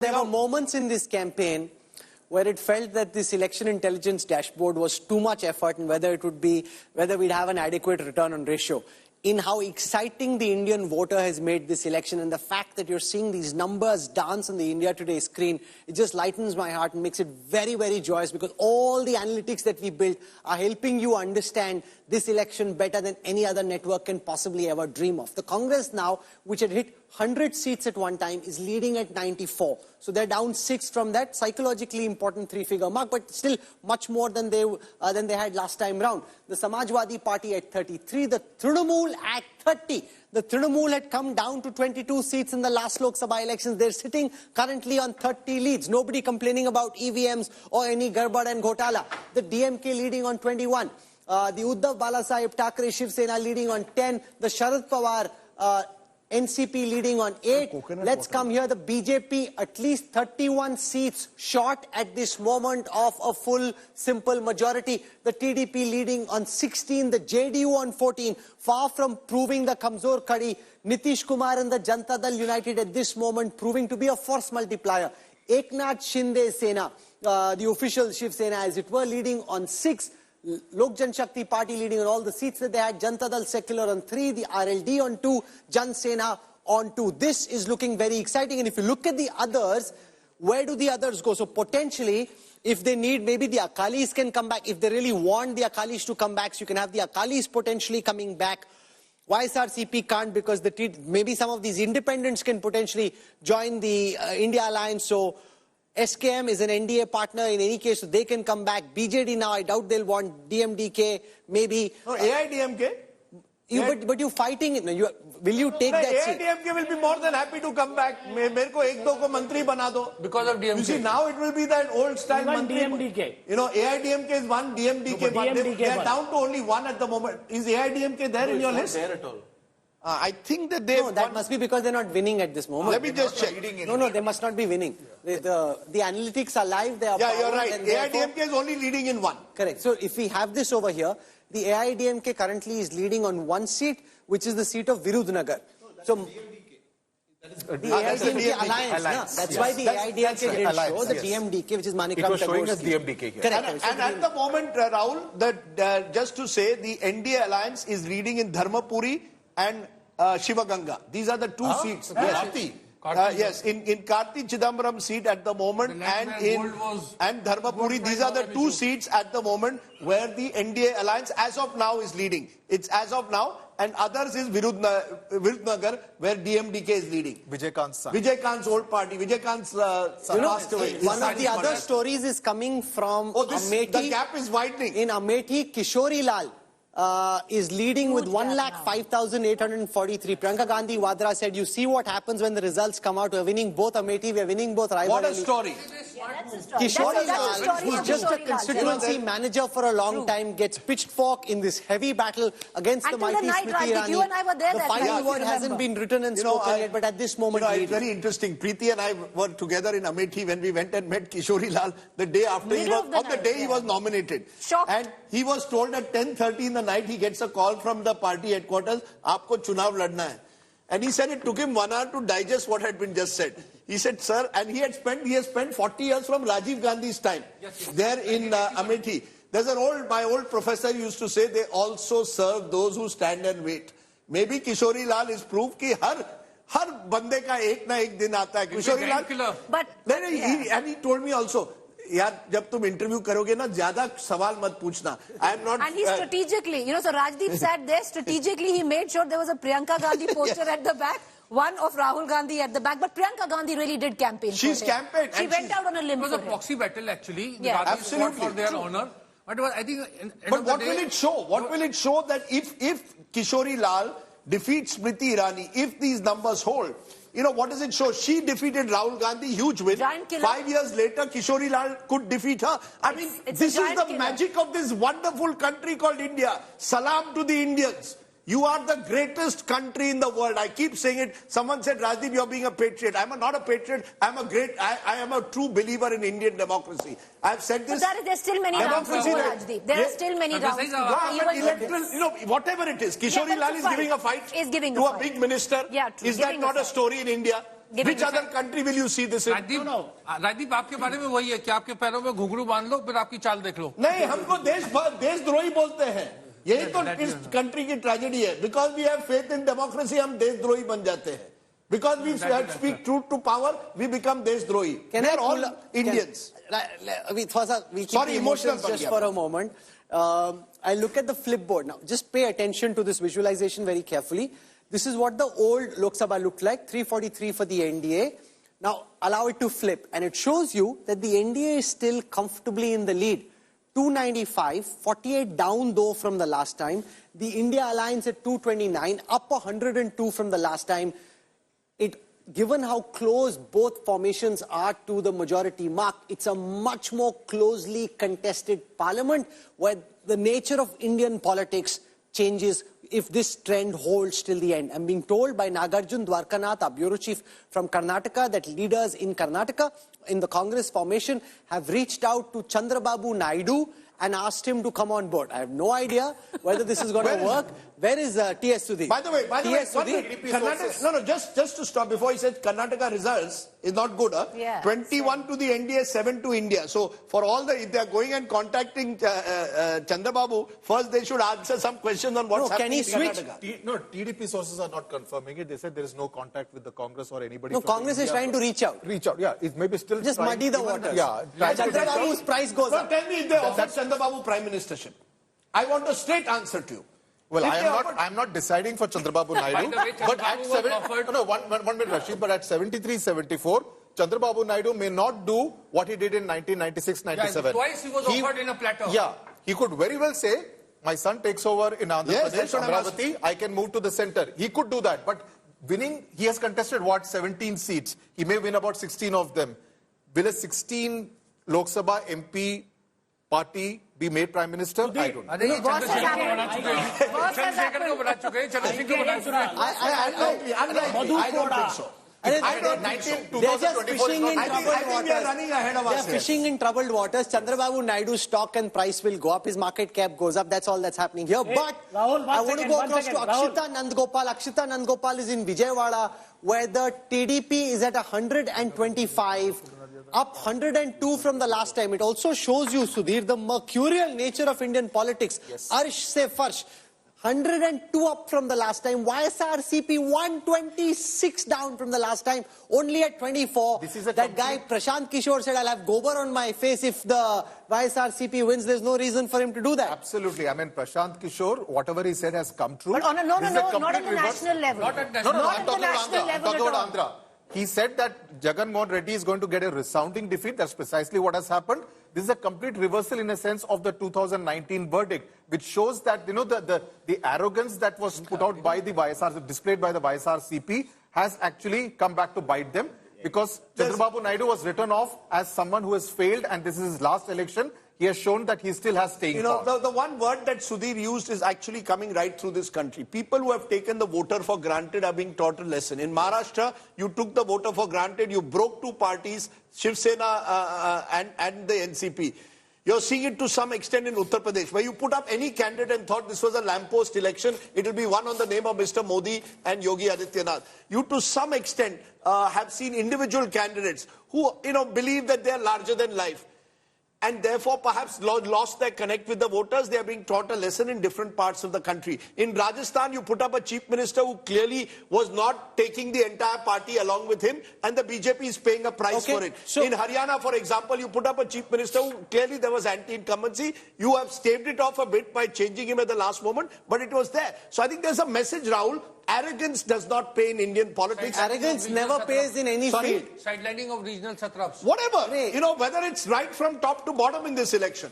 There were moments in this campaign where it felt that this election intelligence dashboard was too much effort and whether we'd have an adequate return on ratio. In how exciting the Indian voter has made this election, and the fact that you're seeing these numbers dance on the India Today screen, it just lightens my heart and makes it very, very joyous, because all the analytics that we built are helping you understand this election better than any other network can possibly ever dream of. The Congress now, which had hit 100 seats at one time, is leading at 94. So they're down 6 from that psychologically important 3-figure mark, but still much more than they had last time round. The Samajwadi Party at 33, the Trinamool at 30. The Trinamool had come down to 22 seats in the last Lok Sabha elections. They're sitting currently on 30 leads. Nobody complaining about EVMs or any garbad and ghotala. The DMK leading on 21. The Uddhav Balasaheb Thackeray Shiv Sena leading on 10. The Sharad Pawar NCP leading on 8. Let's come here. The BJP at least 31 seats short at this moment of a full simple majority. The TDP leading on 16. The JDU on 14. Far from proving the Kamzor Kadi. Nitish Kumar and the Janata Dal United at this moment proving to be a force multiplier. Eknath Shinde Sena, the official Shiv Sena as it were, leading on 6. Lok Janshakti Party leading on all the seats that they had. Janata Dal Secular on 3, the RLD on 2, Jan Sena on 2. This is looking very exciting. And if you look at the others, where do the others go? So potentially, if they need, maybe the Akalis can come back. If they really want the Akalis to come back, so you can have the Akalis potentially coming back. YSRCP can't, because maybe some of these independents can potentially join the India Alliance. So SKM is an NDA partner in any case, so they can come back. BJD now, I doubt they'll want. DMDK, maybe. No, AIDMK? But you're fighting it. Will you take that seat? AIDMK will be more than happy to come back. Mere ko ek do ko mantri bana do. Because of DMK. You see, now it will be that old style mantri. DMDK. You know, AIDMK is one, DMDK one. They are down to only one at the moment. Is AIDMK there in your list? There at all. I think that they... No, that must be because they're not winning at this moment. Let me just check. No, they must not be winning. The analytics are live. They are you're right. AIDMK is only leading in 1. Correct. So if we have this over here, the AIDMK currently is leading on 1 seat, which is the seat of Virudhunagar. So the AIDMK alliance. That's why the AIDMK didn't show the DMDK, which is Manikram. It was showing us DMDK here. Correct. And at the moment, Rahul, just to say, the NDA alliance is leading in Dharmapuri and Shivaganga. These are the 2 seats. Yes. Yes, in Karti Chidambaram seat at the moment, and Dharmapuri, these are the 2 seats at the moment where the NDA alliance as of now is leading. It's as of now, and others is Virudhunagar, where DMDK is leading. Vijay Kant's old party. Vijay Kant's passed away. One of the other stories is coming from Amethi. The gap is widening. In Amethi, Kishori Lal is leading with 1,05,843. Priyanka Gandhi Vadra said, you see what happens when the results come out. We're winning both Amethi, we're winning both Raibari. What a story. Kishori Lal, who's just a constituency manager for a long time, gets pitchfork in this heavy battle against the mighty Smriti Irani. You and I were there. The final word hasn't been written and spoken yet, but at this moment... it's very interesting. Preeti and I were together in Amethi when we went and met Kishori Lal the day after he was nominated. Shocked. And he was told at 10:30 in the night, he gets a call from the party headquarters, aapko chunav ladna hai. And he said it took him 1 hour to digest what had been just said. He said, sir, and he has spent 40 years from Rajiv Gandhi's time there in Amethi. There's my old professor used to say, they also serve those who stand and wait. Maybe Kishori Lal is proof ki har bande ka ek na ek din aata hai. Kishori Lal, and he told me also, यार जब तुम interview करोगे ना ज्यादा सवाल मत पूछना. I am not. And he strategically, so Rajdeep sat there strategically. He made sure there was a Priyanka Gandhi poster at the back, one of Rahul Gandhi at the back. But Priyanka Gandhi really did campaign. She's campaigned. She went out on a limb. It was a proxy battle actually. The Yeah, absolutely for their honor. But I think. But what will it show? What will it show that if Kishori Lal defeats Smriti Irani, if these numbers hold? What does it show? She defeated Rahul Gandhi, huge win. 5 years later, Kishori Lal could defeat her. I mean, this is the magic of this wonderful country called India. Salam to the Indians. You are the greatest country in the world. I keep saying it. Someone said, Rajdeep, you're being a patriot. I'm not a patriot. I am a true believer in Indian democracy. I've said this. But there's still many rounds to go, Rajdeep. There are still many rounds to go. Whatever it is. Kishori Lal is giving a fight to a big minister. Is that not a story in India? Which other country will you see this in? Rajdeep आपके बारे में वही है कि आपके पैरों में घुंघरू बांध लो फिर आपकी चाल देख लो. नहीं, हमको देशद्रोही बोलते हैं. यही तो इस कंट्री की ट्रेजेडी है. Because we have faith in democracy, हम देशद्रोही बन जाते हैं. Because we speak truth to power, we become देशद्रोही. We are all Indians. We'll keep the emotions just for a moment. I look at the flipboard now. Just pay attention to this visualization very carefully. This is what the old Lok Sabha looked like, 343 for the NDA. Now, allow it to flip. And it shows you that the NDA is still comfortably in the lead. 295, 48 down though from the last time. The India Alliance at 229, up 102 from the last time. Given how close both formations are to the majority mark, it's a much more closely contested parliament where the nature of Indian politics changes if this trend holds till the end. I'm being told by Nagarjun Dwarkanath, our bureau chief from Karnataka, that leaders in Karnataka, in the Congress formation, have reached out to Chandrababu Naidu and asked him to come on board. I have no idea whether this is going to work. Where is T.S. Sudhir? By the way, just to stop before he says Karnataka results is not good. Yeah, 21 to the NDA, 7 to India. So for all if they are going and contacting Chandrababu, first they should answer some questions on what's happening in Karnataka. No, TDP sources are not confirming it. They said there is no contact with the Congress or anybody. No, Congress is trying to reach out. Reach out, yeah. It may be still just muddy the waters. Yeah. Chandrababu's price goes up. Tell me if they offered Chandrababu Prime Ministership. I want a straight answer to you. Well, I'm not deciding for Chandrababu Naidu. But at one minute, Rashid, but at 73-74, Chandrababu Naidu may not do what he did in 1996-97. Yeah, twice he was offered in a platter. Yeah, he could very well say, my son takes over in Andhra Pradesh, Amravati, I can move to the center. He could do that, but winning, he has contested 17 seats. He may win about 16 of them. Will a 16 Lok Sabha MP party be made Prime Minister? I don't know. I don't think so. They're just fishing in troubled waters. They're fishing in troubled waters. Chandrababu Naidu's stock and price will go up. His market cap goes up. That's all that's happening here. But I want to go across to Akshita Nandgopal. Akshita Nandgopal is in Vijayawada, where the TDP is at 125. Up 102 from the last time. It also shows you, Sudhir, the mercurial nature of Indian politics. Yes. Arsh se farsh. 102 up from the last time. YSRCP 126 down from the last time. Only at 24. That guy Prashant Kishore said, I'll have gobar on my face if the YSRCP wins. There's no reason for him to do that. Absolutely. I mean, Prashant Kishore, whatever he said has come true. But not on the national level. Not at national level. I'm talking about Andhra. He said that Jagan Mohan Reddy is going to get a resounding defeat. That's precisely what has happened. This is a complete reversal in a sense of the 2019 verdict, which shows that, you know, the arrogance that was put out by the YSR, displayed by the YSRCP, has actually come back to bite them. Because Chandrababu Naidu was written off as someone who has failed, and this is his last election. He has shown that he still has staying power. The one word that Sudhir used is actually coming right through this country. People who have taken the voter for granted are being taught a lesson. In Maharashtra, you took the voter for granted. You broke two parties, Shiv Sena and the NCP. You're seeing it to some extent in Uttar Pradesh, where you put up any candidate and thought this was a lamppost election. It will be one on the name of Mr. Modi and Yogi Adityanath. You, to some extent, have seen individual candidates who, believe that they are larger than life, and therefore perhaps lost their connect with the voters. They are being taught a lesson in different parts of the country. In Rajasthan, you put up a chief minister who clearly was not taking the entire party along with him, and the BJP is paying a price for it. So, in Haryana, for example, you put up a chief minister who clearly there was anti-incumbency. You have staved it off a bit by changing him at the last moment, but it was there. So I think there's a message, Rahul. Arrogance does not pay in Indian politics. Arrogance never pays in any field. Sidelining of regional satraps. Whatever. Whether it's right from top to bottom in this election.